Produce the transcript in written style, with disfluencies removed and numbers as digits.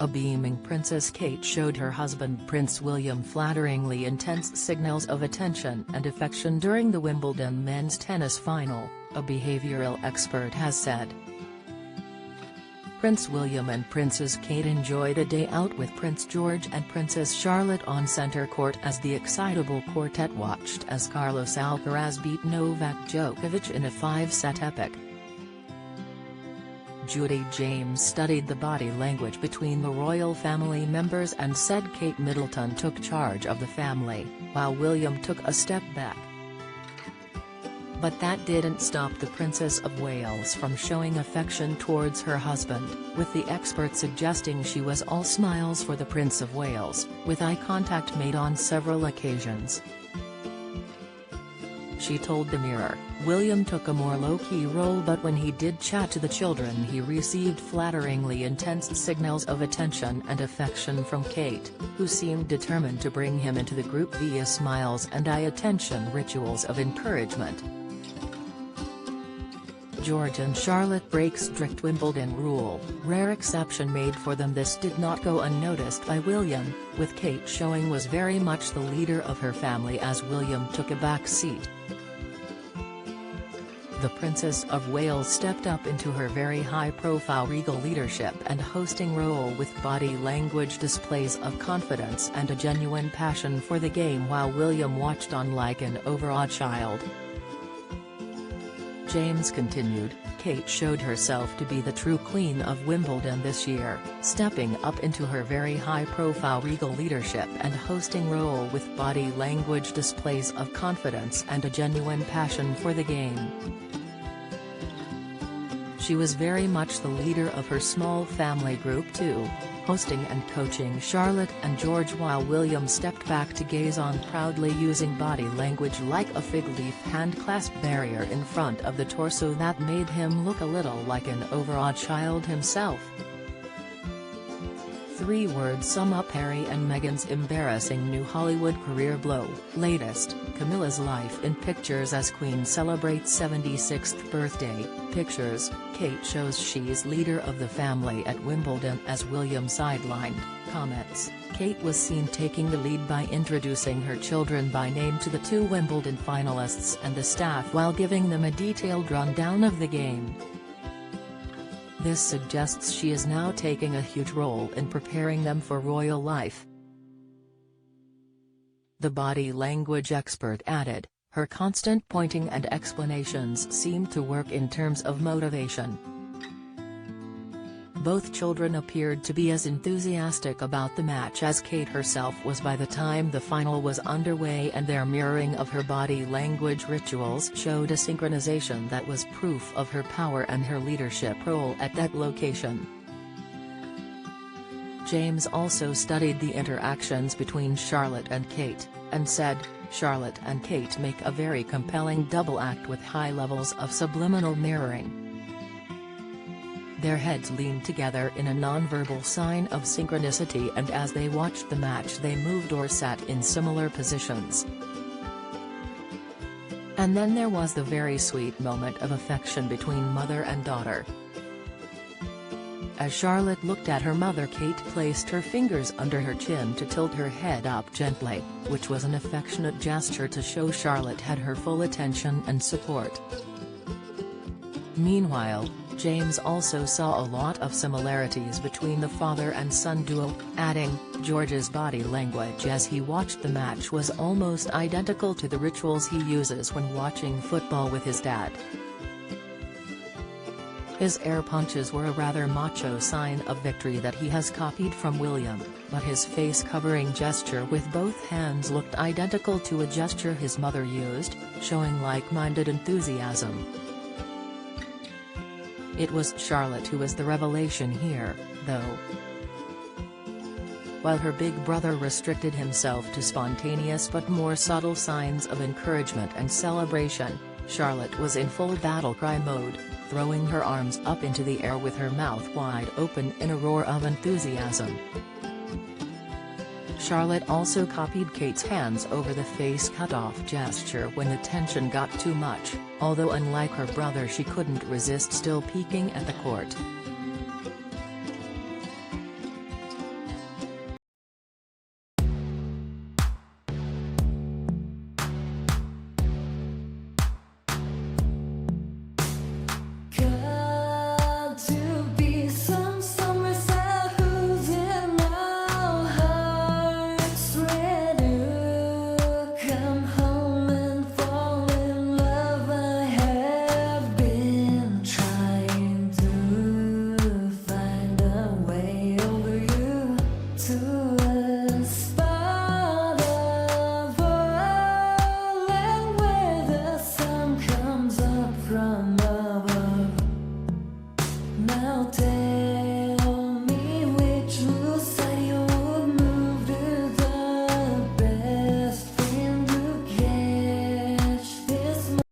A beaming Princess Kate showed her husband Prince William flatteringly intense signals of attention and affection during the Wimbledon men's tennis final, a behavioral expert has said. Prince William and Princess Kate enjoyed a day out with Prince George and Princess Charlotte on center court as the excitable quartet watched as Carlos Alcaraz beat Novak Djokovic in a 5-set epic. Judy James studied the body language between the royal family members and said Kate Middleton took charge of the family, while William took a step back. But that didn't stop the Princess of Wales from showing affection towards her husband, with the expert suggesting she was all smiles for the Prince of Wales, with eye contact made on several occasions. She told the Mirror, "William took a more low-key role, but when he did chat to the children he received flatteringly intense signals of attention and affection from Kate, who seemed determined to bring him into the group via smiles and eye attention rituals of encouragement." George and Charlotte break strict Wimbledon rule, rare exception made for them. This did not go unnoticed by William, with Kate showing was very much the leader of her family as William took a back seat. The Princess of Wales stepped up into her very high-profile regal leadership and hosting role with body language displays of confidence and a genuine passion for the game while William watched on like an overawed child. James continued, "Kate showed herself to be the true queen of Wimbledon this year, stepping up into her very high-profile regal leadership and hosting role with body language displays of confidence and a genuine passion for the game. She was very much the leader of her small family group too, hosting and coaching Charlotte and George while William stepped back to gaze on proudly using body language like a fig leaf hand clasp barrier in front of the torso that made him look a little like an overawed child himself." 3 words sum up Harry and Meghan's embarrassing new Hollywood career blow. Latest, Camilla's life in pictures as Queen celebrates 76th birthday. Pictures, Kate shows she's leader of the family at Wimbledon as William sidelined. Comments, Kate was seen taking the lead by introducing her children by name to the 2 Wimbledon finalists and the staff while giving them a detailed rundown of the game. This suggests she is now taking a huge role in preparing them for royal life. The body language expert added, her constant pointing and explanations seemed to work in terms of motivation. Both children appeared to be as enthusiastic about the match as Kate herself was by the time the final was underway, and their mirroring of her body language rituals showed a synchronization that was proof of her power and her leadership role at that location. James also studied the interactions between Charlotte and Kate, and said, "Charlotte and Kate make a very compelling double act with high levels of subliminal mirroring. Their heads leaned together in a nonverbal sign of synchronicity, and as they watched the match they moved or sat in similar positions. And then there was the very sweet moment of affection between mother and daughter. As Charlotte looked at her mother, Kate placed her fingers under her chin to tilt her head up gently, which was an affectionate gesture to show Charlotte had her full attention and support." Meanwhile, James also saw a lot of similarities between the father and son duo, adding, George's body language as he watched the match was almost identical to the rituals he uses when watching football with his dad. His air punches were a rather macho sign of victory that he has copied from William, but his face-covering gesture with both hands looked identical to a gesture his mother used, showing like-minded enthusiasm. It was Charlotte who was the revelation here, though. While her big brother restricted himself to spontaneous but more subtle signs of encouragement and celebration, Charlotte was in full battle cry mode, throwing her arms up into the air with her mouth wide open in a roar of enthusiasm. Charlotte also copied Kate's hands over the face cut-off gesture when the tension got too much, although unlike her brother she couldn't resist still peeking at the court.